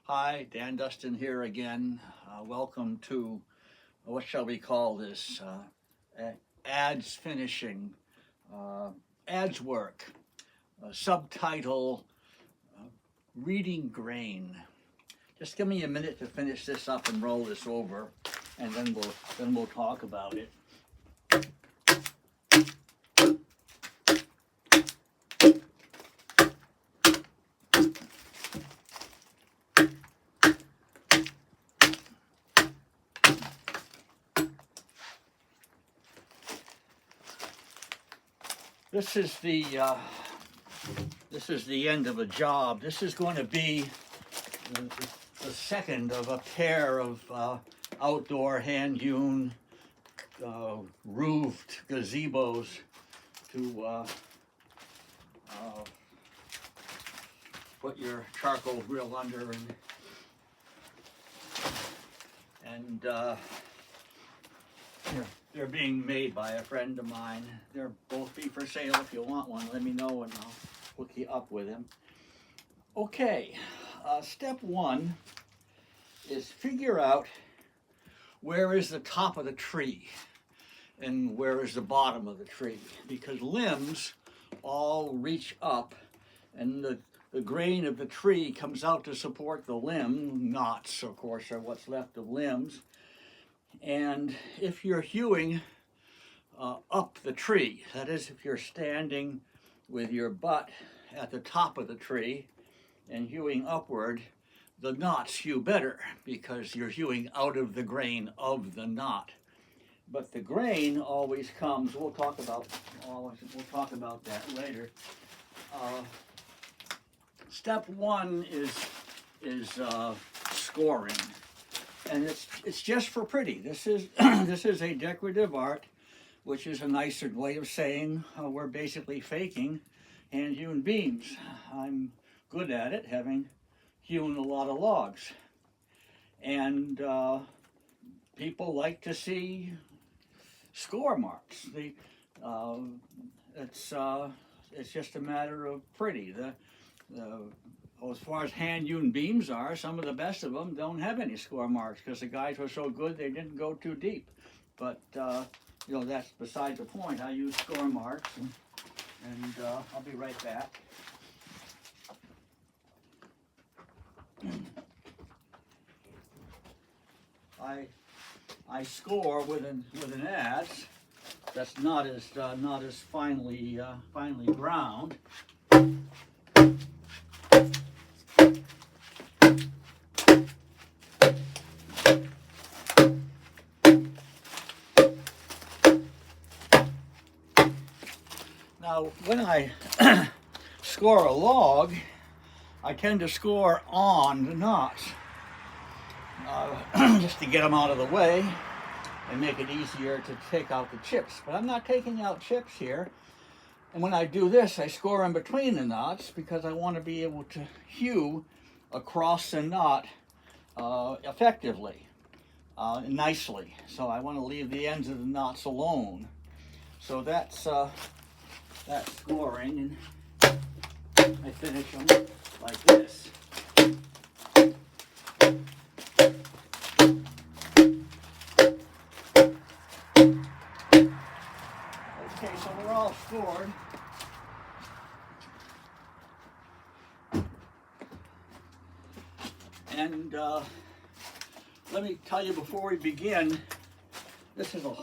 Hi, Dustin here again. Welcome to, what shall we call this? Adze finishing, Adze work, subtitle, reading grain. Just give me a minute to finish this up and roll this over, and then we'll talk about it. This is the end of a job. This is going to be the second of a pair of outdoor hand-hewn roofed gazebos to put your charcoal grill under, and they're being made by a friend of mine. They'll both be for sale. If you want one, let me know and I'll hook you up with him. Okay, step one is figure out where is the top of the tree and where is the bottom of the tree, because limbs all reach up and the grain of the tree comes out to support the limb. Knots, of course, are what's left of limbs. And if you're hewing up the tree, that is, if you're standing with your butt at the top of the tree and hewing upward, the knots hew better because you're hewing out of the grain of the knot. But the grain always comes. We'll talk about that later. Step one is scoring. And it's just for pretty. This is this is a decorative art, which is a nicer way of saying we're basically faking hand-hewn beams. I'm good at it, having hewn a lot of logs, and people like to see score marks. It's just a matter of pretty. As far as hand-hewn beams are, some of the best of them don't have any score marks because the guys were so good they didn't go too deep. But that's beside the point. I use score marks, and I'll be right back. I score with an adze that's not as finely ground. Now, when I score a log, I tend to score on the knots, just to get them out of the way and make it easier to take out the chips. But I'm not taking out chips here. And when I do this, I score in between the knots because I want to be able to hew across the knot effectively, nicely. So I want to leave the ends of the knots alone. So that's scoring, and I finish them like this. Okay, so we're all scored. And let me tell you before we begin, this is a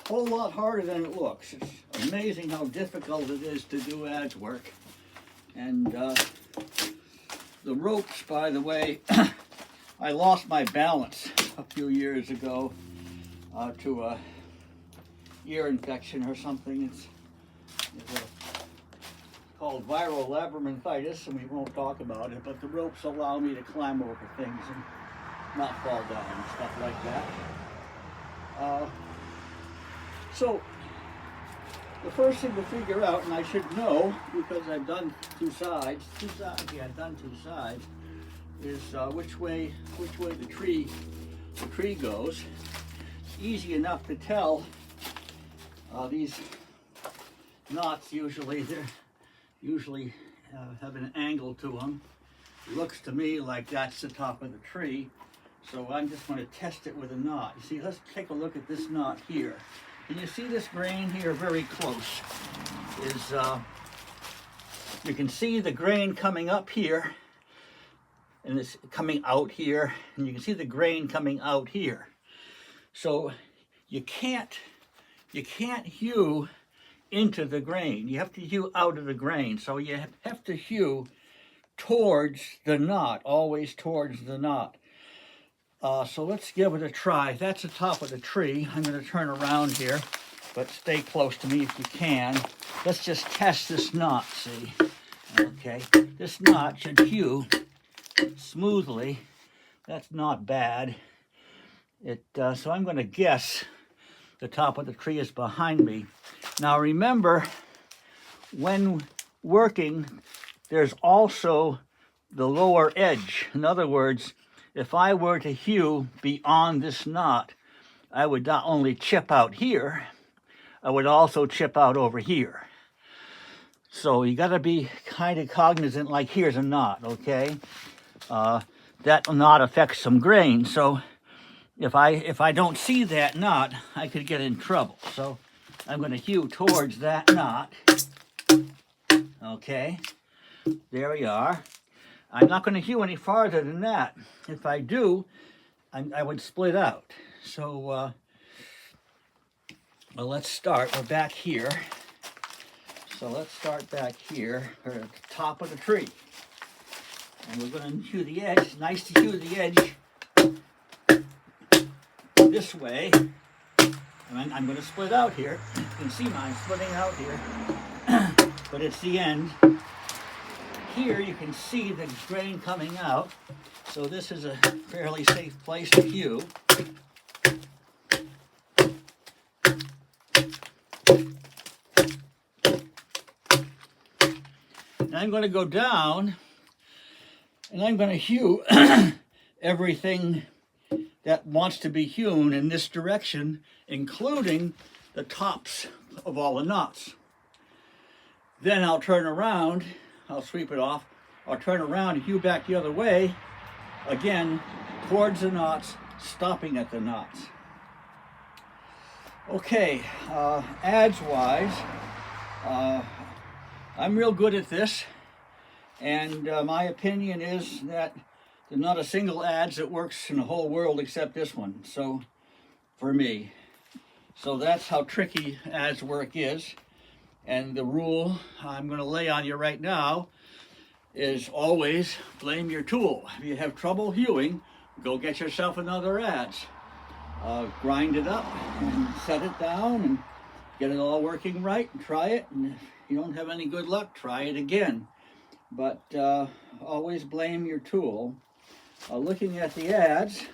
whole lot harder than it looks. It's amazing how difficult it is to do adze work. And the ropes, by the way, I lost my balance a few years ago to a ear infection or something. It's called viral labyrinthitis, and we won't talk about it, but the ropes allow me to climb over things and not fall down and stuff like that. So the first thing to figure out, and I should know because I've done two sides, is which way the tree goes. It's easy enough to tell. These knots usually have an angle to them, looks to me like that's the top of the tree. So I'm just going to test it with a knot. You see, let's take a look at this knot here. Can you see this grain here very close? You can see the grain coming up here, and it's coming out here, and you can see the grain coming out here. So you can't hew into the grain. You have to hew out of the grain. So you have to hew towards the knot, always towards the knot. So let's give it a try. That's the top of the tree. I'm going to turn around here, but stay close to me if you can. Let's just test this knot, see? Okay, this knot should hew smoothly. That's not bad. So I'm going to guess the top of the tree is behind me. Now remember, when working, there's also the lower edge. In other words, if I were to hew beyond this knot, I would not only chip out here, I would also chip out over here. So you got to be kind of cognizant, like here's a knot, okay? That knot affects some grain, so if I don't see that knot, I could get in trouble. So I'm going to hew towards that knot. Okay, there we are. I'm not going to hew any farther than that. If I do, I would split out. So, well, let's start. We're back here. So let's start back here, or at the top of the tree. And we're going to hew the edge. It's nice to hew the edge this way. And I'm going to split out here. You can see mine splitting out here. But it's the end. Here you can see the grain coming out. So this is a fairly safe place to hew. And I'm going to go down and I'm going to hew everything that wants to be hewn in this direction, including the tops of all the knots. Then I'll turn around, I'll sweep it off, I'll turn around and hew back the other way, again, towards the knots, stopping at the knots. Okay, adze-wise, I'm real good at this, and my opinion is that there's not a single adze that works in the whole world except this one, so, for me. So that's how tricky adze work is. And the rule I'm going to lay on you right now is always blame your tool. If you have trouble hewing, go get yourself another adze. Grind it up and set it down and get it all working right and try it. And if you don't have any good luck, try it again. But always blame your tool. Looking at the adze,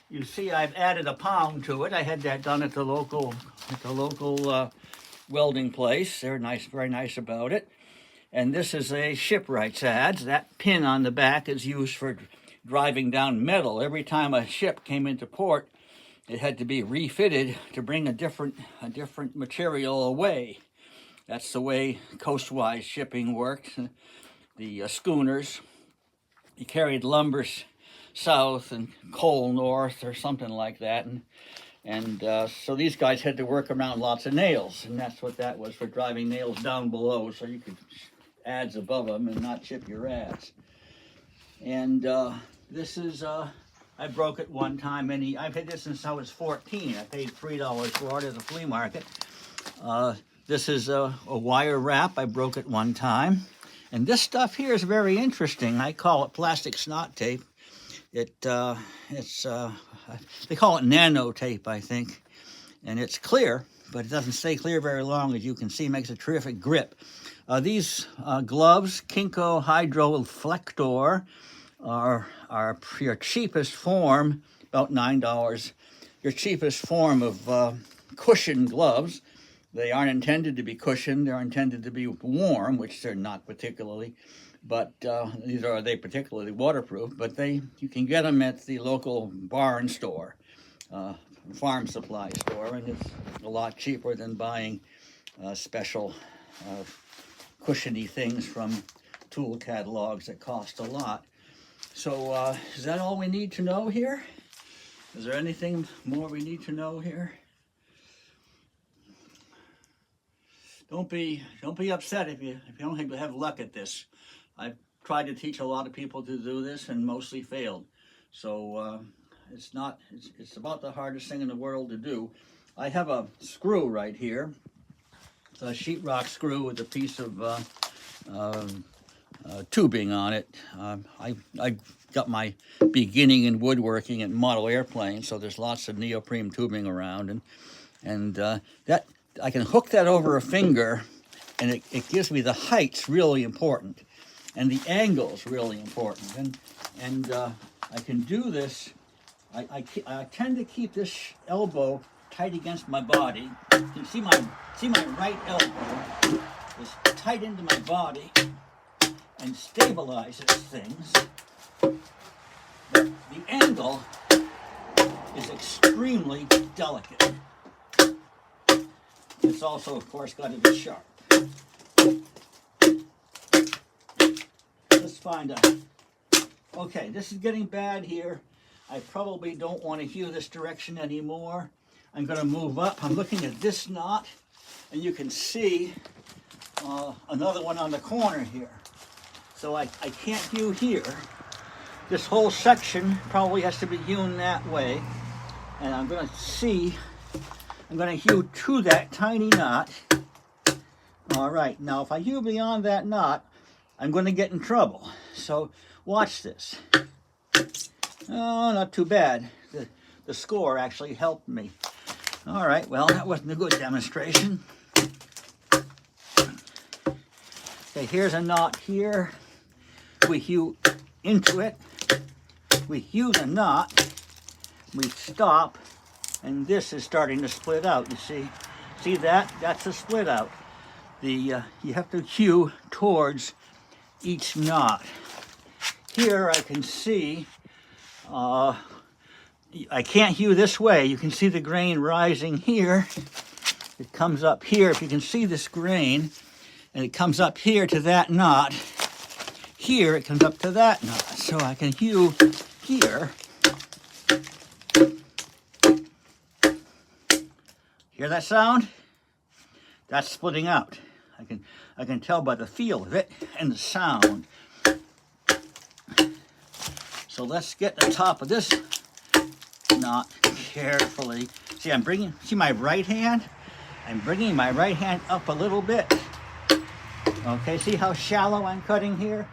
you see I've added a pound to it. I had that done at the local welding place. They're nice, very nice about it. And this is a shipwright's adze. That pin on the back is used for driving down metal. Every time a ship came into port, it had to be refitted to bring a different material away. That's the way coastwise shipping worked. The schooners, you carried lumber south and coal north or something like that. And so these guys had to work around lots of nails, and that's what that was, for driving nails down below so you could adze above them and not chip your adze. And this is, I broke it one time, and I've had this since I was 14. I paid $3 for it at the flea market. This is a wire wrap. I broke it one time. And this stuff here is very interesting. I call it plastic snot tape. They call it nano tape, I think. And it's clear, but it doesn't stay clear very long. As you can see, it makes a terrific grip. These gloves, Kinko Hydro Flector, are your cheapest form, about $9, your cheapest form of cushioned gloves. They aren't intended to be cushioned, they're intended to be warm, which they're not particularly, but neither are they particularly waterproof, but you can get them at the local barn store, farm supply store, and it's a lot cheaper than buying special cushiony things from tool catalogs that cost a lot. So is that all we need to know here? Is there anything more we need to know here? Don't be upset if you don't have luck at this. I've tried to teach a lot of people to do this and mostly failed. So it's about the hardest thing in the world to do. I have a screw right here. It's a sheetrock screw with a piece of tubing on it. I got my beginning in woodworking at model airplanes, so there's lots of neoprene tubing around, and that I can hook that over a finger, and it gives me the height's really important, and the angle's really important, and I can do this. I tend to keep this elbow tight against my body. You can see my right elbow is tight into my body and stabilizes things. But the angle is extremely delicate. It's also, of course, got to be sharp. Let's find out. Okay, this is getting bad here. I probably don't want to hew this direction anymore. I'm going to move up. I'm looking at this knot, and you can see another one on the corner here. So I can't hew here. This whole section probably has to be hewn that way. And I'm going to hew to that tiny knot. All right, now if I hew beyond that knot, I'm going to get in trouble. So watch this. Oh, not too bad. The score actually helped me. All right, well, that wasn't a good demonstration. Okay, here's a knot here. We hew into it. We hew the knot. We stop, and this is starting to split out, you see. See that? That's a split out. You have to hew towards each knot. Here I can see, I can't hew this way. You can see the grain rising here. It comes up here. If you can see this grain, and it comes up here to that knot. Here it comes up to that knot. So I can hew here. Hear that sound? That's splitting out. I can tell by the feel of it and the sound. So let's get the top of this knot carefully. See, see my right hand? I'm bringing my right hand up a little bit. Okay, see how shallow I'm cutting here?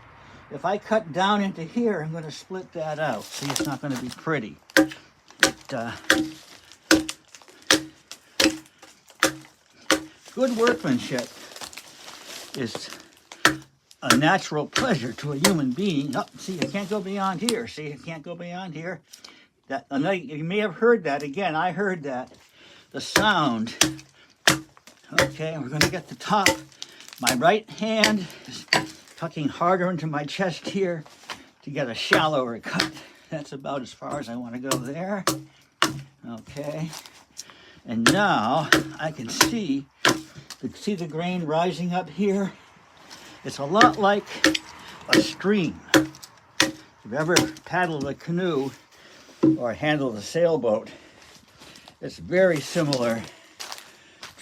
If I cut down into here, I'm going to split that out. See, it's not going to be pretty. Good workmanship is a natural pleasure to a human being. Oh, see, you can't go beyond here. See, you can't go beyond here. You may have heard that. Again, I heard that. The sound. Okay, we're going to get the top. My right hand is tucking harder into my chest here to get a shallower cut. That's about as far as I want to go there. Okay. And now I can see the grain rising up here. It's a lot like a stream. If you've ever paddled a canoe or handled a sailboat, it's very similar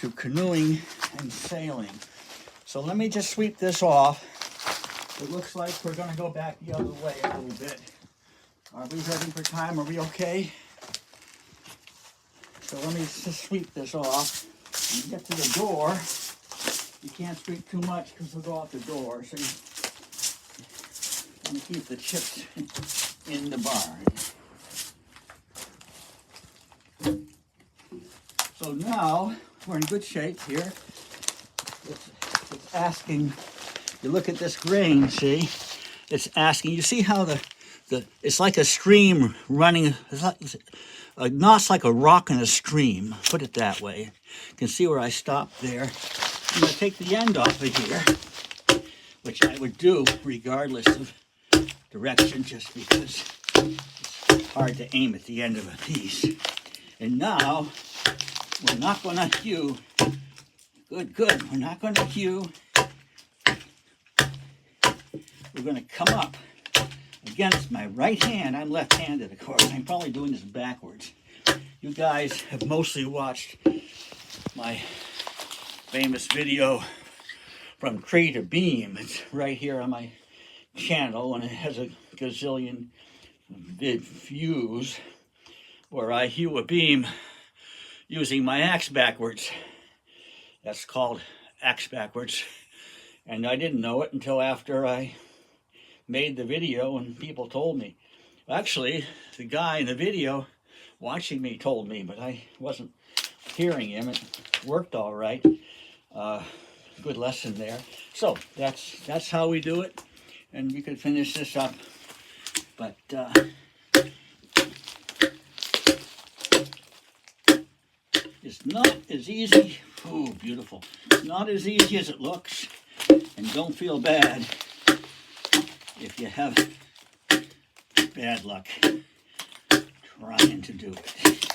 to canoeing and sailing. So let me just sweep this off. It looks like we're going to go back the other way a little bit. Are we ready for time? Are we okay? So let me just sweep this off. When you get to the door, you can't sweep too much because it'll go out the door. So you want to keep the chips in the barn. So now we're in good shape here. It's asking, you look at this grain, see? It's asking, you see how it's like a stream running, a knot's like a rock in a stream, put it that way. You can see where I stopped there. I'm going to take the end off of here, which I would do regardless of direction, just because it's hard to aim at the end of a piece. And now, we're not going to hew. Good. We're not going to hew going to come up against my right hand. I'm left-handed, of course. I'm probably doing this backwards. You guys have mostly watched my famous video from tree to beam. It's right here on my channel, and it has a gazillion views where I hew a beam using my axe backwards. That's called axe backwards. And I didn't know it until after I made the video and people told me. Actually, the guy in the video watching me told me, but I wasn't hearing him. It worked all right. Good lesson there. So that's how we do it, and we could finish this up. But it's not as easy. Ooh, beautiful. It's not as easy as it looks, and don't feel bad if you have bad luck trying to do it.